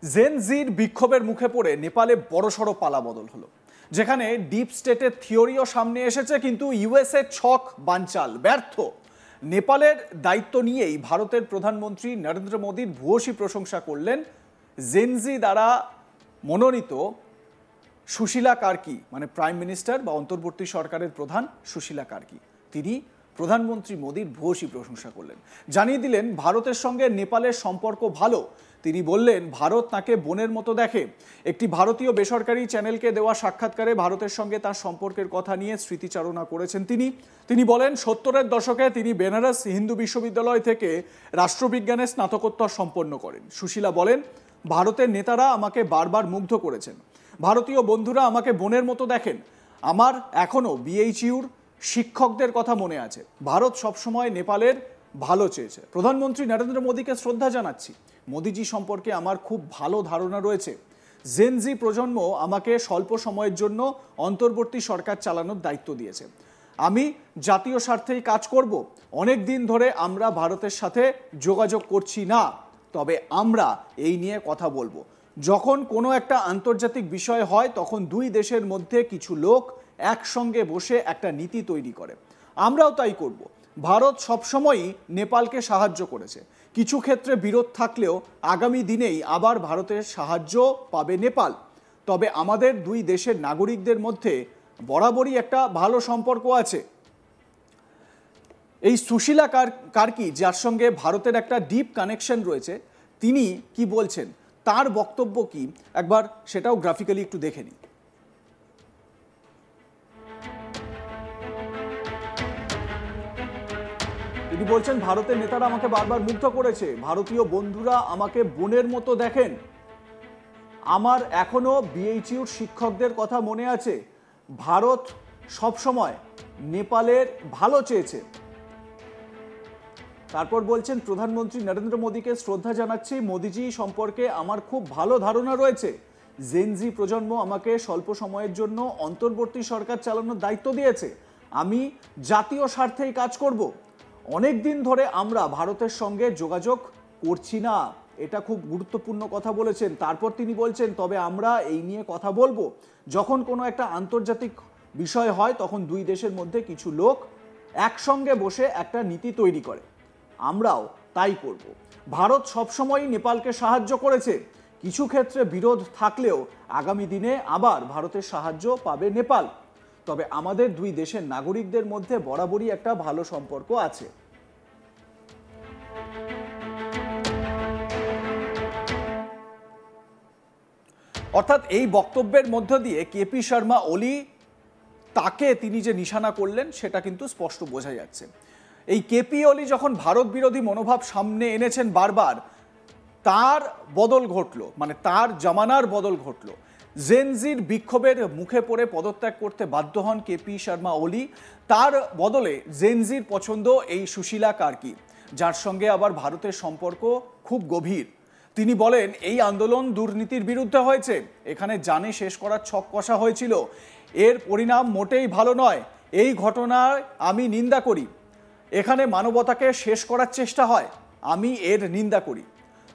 Gen জির বিক্ষোভের মুখে পড়ে নেপালে বড়সড় পালাবদল হলো, যেখানে ডিপ স্টেটের থিওরিও সামনে এসেছে, কিন্তু ইউএসএ ছক বানচাল ব্যর্থ। নেপালের দায়িত্ব নিয়েই ভারতের প্রধানমন্ত্রী নরেন্দ্র মোদীর ভূয়সী প্রশংসা করলেন জেনজি দ্বারা মনোনীত সুশীলা কার্কি, মানে প্রাইম মিনিস্টার বা অন্তর্বর্তী সরকারের প্রধান সুশীলা কার্কি। তিনি প্রধানমন্ত্রী মোদীর ভূয়সী প্রশংসা করলেন, জানিয়ে দিলেন ভারতের সঙ্গে নেপালের সম্পর্ক ভালো। তিনি বললেন ভারত তাকে বোনের মতো দেখে। একটি ভারতীয় বেসরকারি চ্যানেলকে দেওয়া সাক্ষাৎকারে ভারতের সঙ্গে তার সম্পর্কের কথা নিয়ে স্মৃতিচারণা করেছেন তিনি বলেন 70-এর দশকে তিনি বেনারস হিন্দু বিশ্ববিদ্যালয় থেকে রাষ্ট্রবিজ্ঞানে স্নাতকোত্তর সম্পন্ন করেন। সুশীলা বলেন ভারতের নেতারা আমাকে বারবার মুগ্ধ করেছেন, ভারতীয় বন্ধুরা আমাকে বোনের মতো দেখেন। আমার এখনো বিএইচইউর শিক্ষকদের কথা মনে আছে। ভারত সবসময় নেপালের ভালো চেয়েছে। প্রধানমন্ত্রী নরেন্দ্র মোদীকে শ্রদ্ধা জানাচ্ছি। মোদীজি সম্পর্কে আমার খুব ভালো ধারণা রয়েছে। জেনজি প্রজন্ম আমাকে স্বল্প সময়ের জন্য অন্তর্বর্তী সরকার চালানোর দায়িত্ব দিয়েছে। আমি জাতীয় স্বার্থেই কাজ করব। অনেক দিন ধরে আমরা ভারতের সাথে যোগাযোগ করছি না, তবে আমরা এই নিয়ে কথা বলবো। যখন কোনো একটা আন্তর্জাতিক বিষয় হয় তখন দুই দেশের মধ্যে কিছু লোক একসঙ্গে বসে একটা নীতি তৈরি করে। আমরাও তাই করব। ভারত সবসময়ই নেপালকে সাহায্য করেছে। কিছু ক্ষেত্রে বিরোধ থাকলেও আগামী দিনেই আবার ভারতের সাহায্য পাবে নেপাল। তবে আমাদের দুই দেশের নাগরিকদের মধ্যে বরাবরই একটা ভালো সম্পর্ক আছে। এই সুশীলা কার্কি, যার সঙ্গে ভারতের একটা ডিপ কানেকশন রয়েছে, তিনি কি বলছেন, তার বক্তব্য কি, একবার সেটাও গ্রাফিক্যালি একটু দেখে নিই। তিনি বলছেন ভারতের নেতারা আমাকে বারবার মুগ্ধ করেছে, ভারতীয় বন্ধুরা আমাকে বোনের মতো দেখেন। আমার এখনো বিএইচইউর শিক্ষকদের কথা মনে আছে। ভারত সবসময় নেপালের ভালো চেয়েছে। তারপর বলছেন প্রধানমন্ত্রী নরেন্দ্র মোদীকে শ্রদ্ধা জানাচ্ছি। মোদীজি সম্পর্কে আমার খুব ভালো ধারণা রয়েছে। জেনজি প্রজন্ম আমাকে স্বল্প সময়ের জন্য অন্তর্বর্তী সরকার চালানোর দায়িত্ব দিয়েছে। আমি জাতীয় স্বার্থেই কাজ করব। অনেক দিন ধরে আমরা ভারতের সঙ্গে যোগাযোগ করছি না, এটা খুব গুরুত্বপূর্ণ কথা বলেছেন। তারপর তিনি বলছেন তবে আমরা এই নিয়ে কথা বলবো। যখন কোনো একটা আন্তর্জাতিক বিষয় হয় তখন দুই দেশের মধ্যে কিছু লোক একসঙ্গে বসে একটা নীতি তৈরি করে। আমরাও তাই করব। ভারত সবসময়ই নেপালকে সাহায্য করেছে। কিছু ক্ষেত্রে বিরোধ থাকলেও আগামী দিনে আবার ভারতের সাহায্য পাবে নেপাল। তবে আমাদের দুই দেশের নাগরিকদের মধ্যে বরাবরই একটা ভালো সম্পর্ক আছে। অর্থাৎ এই বক্তব্যের মধ্য দিয়ে কেপি শর্মা ওলি তাকে তিনি যে নিশানা করলেন সেটা কিন্তু স্পষ্ট বোঝা যাচ্ছে। এই কেপি ওলি যখন ভারত বিরোধী মনোভাব সামনে এনেছেন বারবার, তার বদল ঘটলো, মানে তার জামানার বদল ঘটলো। জেনজির বিক্ষোভের মুখে পড়ে পদত্যাগ করতে বাধ্য হন কেপি শর্মা ওলি। তার বদলে জেনজির পছন্দ এই সুশীলা কার্কি, যার সঙ্গে আবার ভারতের সম্পর্ক খুব গভীর। তিনি বলেন এই আন্দোলন দুর্নীতির বিরুদ্ধে হয়েছে, এখানে জানে শেষ করার ছক কষা হয়েছিল। এর পরিণাম মোটেই ভালো নয়। এই ঘটনায় আমি নিন্দা করি। এখানে মানবতাকে শেষ করার চেষ্টা হয়, আমি এর নিন্দা করি।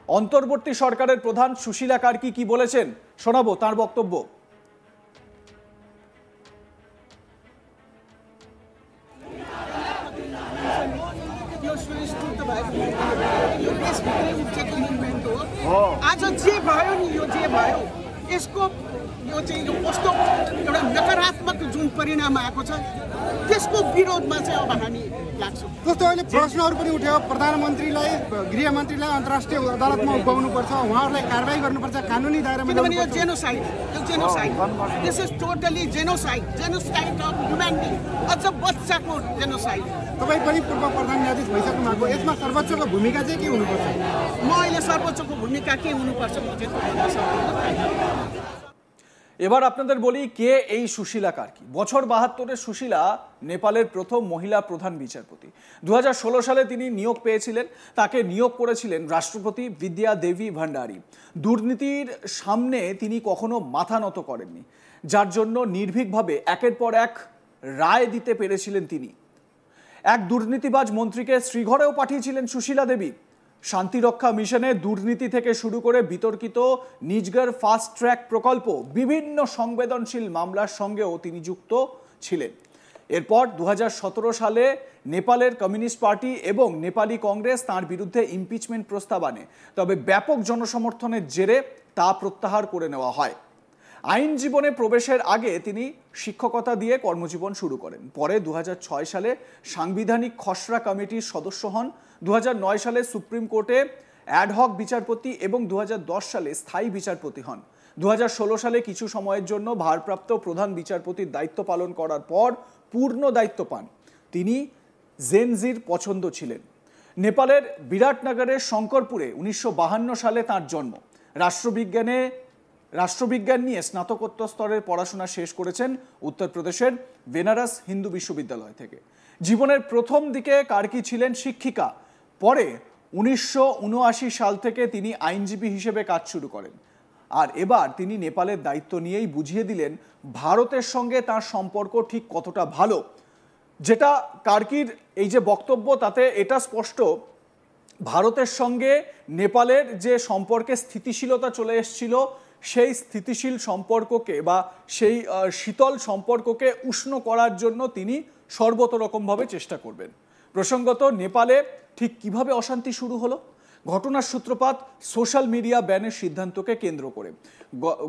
অন্তর্বর্তী সরকারের প্রধান সুশীলা কার্কি কি বলেছেন শোনাবো তার বক্তব্য। आज जे भयो नि यो जे भयो यसको यो चाहिँ यो कस्तो एउटा नकारात्मक जुन परिणाम आएको छ त्यसको विरोधमा चाहिँ अब हामी लाग्छौँ। जस्तो अहिले प्रश्नहरू पनि उठ्यो, प्रधानमन्त्रीलाई गृहमन्त्रीलाई अन्तर्राष्ट्रिय अदालतमा उभ्याउनुपर्छ, उहाँहरूलाई कारबाही गर्नुपर्छ, कानुनी दायरामा। किनभने यो genocide this is totally genocide of human being, अझ बच्चाको जेनोसाइड। तपाईँ पनि पूर्व प्रधान न्यायाधीश भइसक्नु भएको, यसमा सर्वोच्चको भूमिका चाहिँ के हुनुपर्छ? म अहिले सर्वोच्चको भूमिका के हुनुपर्छ म चाहिँ भन्न सक्दिनँ। এবার আপনাদের বলি কে এই সুশীলা কার্কি। বছর 72-এ সুশীলা নেপালের প্রথম মহিলা প্রধান বিচারপতি। 2016 সালে তিনি নিয়োগ পেয়েছিলেন। তাকে নিয়োগ করেছিলেন রাষ্ট্রপতি বিদ্যা দেবী ভান্ডারী। দুর্নীতির সামনে তিনি কখনো মাথা নত করেননি, যার জন্য নির্ভীকভাবে একের পর এক রায় দিতে পেরেছিলেন তিনি। এক দুর্নীতিবাজ মন্ত্রীকে শ্রীঘরেও পাঠিয়েছিলেন সুশীলা দেবী। শান্তিরক্ষা মিশনে দুর্নীতি থেকে শুরু করে বিতর্কিত নিজগর ফাস্ট ট্র্যাক প্রকল্প বিভিন্ন সংবেদনশীল মামলার সঙ্গেও তিনি যুক্ত ছিলেন। এরপর 2017 সালে নেপালের কমিউনিস্ট পার্টি এবং নেপালি কংগ্রেস তাঁর বিরুদ্ধে ইমপিচমেন্ট প্রস্তাব আনে, তবে ব্যাপক জনসমর্থনের জেরে তা প্রত্যাহার করে নেওয়া হয়। আইন জীবনে প্রবেশের আগে তিনি শিক্ষকতা দিয়ে কর্মজীবন শুরু করেন। পরে 2006 সালে সাংবিধানিক খসড়া কমিটির সদস্য হন। 2009 সালে সুপ্রিম কোর্টে অ্যাডহক বিচারপতি এবং 2010 সালে স্থায়ী বিচারপতি হন। 2016 সালে কিছু সময়ের জন্য ভারপ্রাপ্ত প্রধান বিচারপতির দায়িত্ব পালন করার পর পূর্ণ দায়িত্ব পান। তিনি জেনজির পছন্দ ছিলেন। নেপালের বিরাটনগরের শঙ্করপুরে 1952 সালে তাঁর জন্ম। রাষ্ট্রবিজ্ঞান নিয়ে স্নাতকোত্তর স্তরের পড়াশোনা শেষ করেছেন উত্তরপ্রদেশের বেনারস হিন্দু বিশ্ববিদ্যালয় থেকে। জীবনের প্রথম দিকে কার্কি ছিলেন শিক্ষিকা। পরে 1979 সাল থেকে তিনি আইনজীবী হিসেবে কাজ শুরু করেন। আর এবার তিনি নেপালের দায়িত্ব নিয়েই বুঝিয়ে দিলেন ভারতের সঙ্গে তার সম্পর্ক ঠিক কতটা ভালো। যেটা কার্কির এই যে বক্তব্য, তাতে এটা স্পষ্ট, ভারতের সঙ্গে নেপালের যে সম্পর্কে স্থিতিশীলতা চলে এসেছিল, সেই স্থিতিশীল সম্পর্ককে বা সেই শীতল সম্পর্ককে উষ্ণ করার জন্য তিনি সর্বতরকমভাবে চেষ্টা করবেন। প্রসঙ্গত, নেপালে ঠিক কিভাবে অশান্তি শুরু হলো? ঘটনার সূত্রপাত সোশ্যাল মিডিয়া ব্যানের সিদ্ধান্তকে কেন্দ্র করে।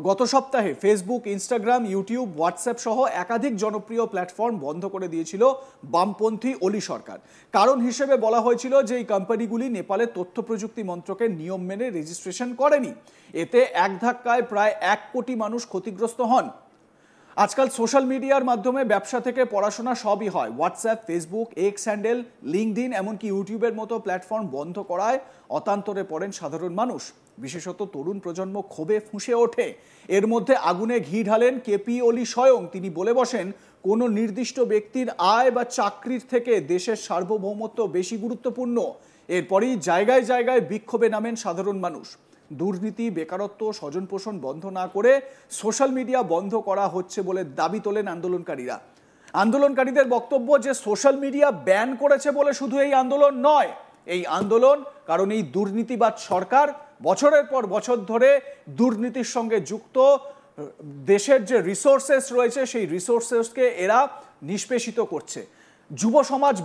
গত সপ্তাহে ফেসবুক, ইনস্টাগ্রাম, ইউটিউব, হোয়াটসঅ্যাপ সহ একাধিক জনপ্রিয় প্ল্যাটফর্ম বন্ধ করে দিয়েছিল বামপন্থী ওলি সরকার। কারণ হিসেবে বলা হয়েছিল যে এই কোম্পানিগুলি নেপালের তথ্য প্রযুক্তি মন্ত্রকের নিয়ম মেনে রেজিস্ট্রেশন করেনি। এতে এক ধাক্কায় প্রায় 1 কোটি মানুষ ক্ষতিগ্রস্ত হন। আজকাল সোশ্যাল মিডিয়ার মাধ্যমে ব্যবসা থেকে পড়াশোনা সবই হয়। WhatsApp, Facebook, x handle, LinkedIn, এমনকি ইউটিউবের মতো প্ল্যাটফর্ম বন্ধ করায় অতান্তরে পড়েন সাধারণ মানুষ। বিশেষত তরুণ প্রজন্ম ক্ষোভে ফুঁসে ওঠে। এর মধ্যে আগুনে ঘি ঢালেন কেপি ওলি স্বয়ং। তিনি বলে বসেন, কোনো নির্দিষ্ট ব্যক্তির আয় বা চাকরির থেকে দেশের সার্বভৌমত্ব বেশি গুরুত্বপূর্ণ। এরপরই জায়গায় জায়গায় বিক্ষোভে নামেন সাধারণ মানুষ। দুর্নীতি, বেকারত্ব, স্বজনপোষণ বন্ধ না করে সোশ্যাল মিডিয়া বন্ধ করা হচ্ছে বলে দাবি তোলেন আন্দোলনকারীরা। আন্দোলনকারীদের বক্তব্য যে সোশ্যাল মিডিয়া ব্যান করেছে বলে শুধু এই আন্দোলন নয়, এই আন্দোলন কারণ এই দুর্নীতিবাদ সরকার বছরের পর বছর ধরে দুর্নীতির সঙ্গে যুক্ত। দেশের যে রিসোর্সেস রয়েছে সেই রিসোর্সেসকে এরা নিষ্পেষিত করছে। যুব সমাজ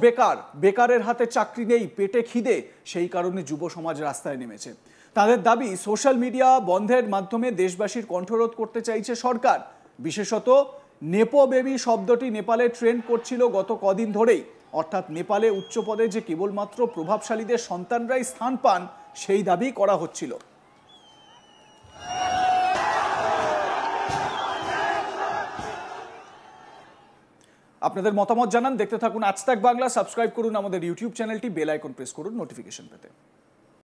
বেকারের হাতে চাকরি নেই, পেটে খিদে, সেই কারণে যুব সমাজ রাস্তায় নেমেছে। তাদের দাবি, সোশ্যাল মিডিয়া বন্ধের মাধ্যমে দেশবাসীর কণ্ঠরোধ করতে চাইছে সরকার। বিশেষত নেপো বেবি শব্দটি নেপালে ট্রেন্ড করছিল গত কদিন ধরেই। অর্থাৎ নেপালে উচ্চ পদে যে কেবলমাত্র প্রভাবশালীদের সন্তানরাই স্থান পান, সেই দাবি করা হচ্ছিল। আপনাদের মতামত জানান, দেখতে থাকুন আজ তাক বাংলা। সাবস্ক্রাইব করুন আমাদের ইউটিউব চ্যানেলটি, বেল আইকন প্রেস করুন নোটিফিকেশন পেতে।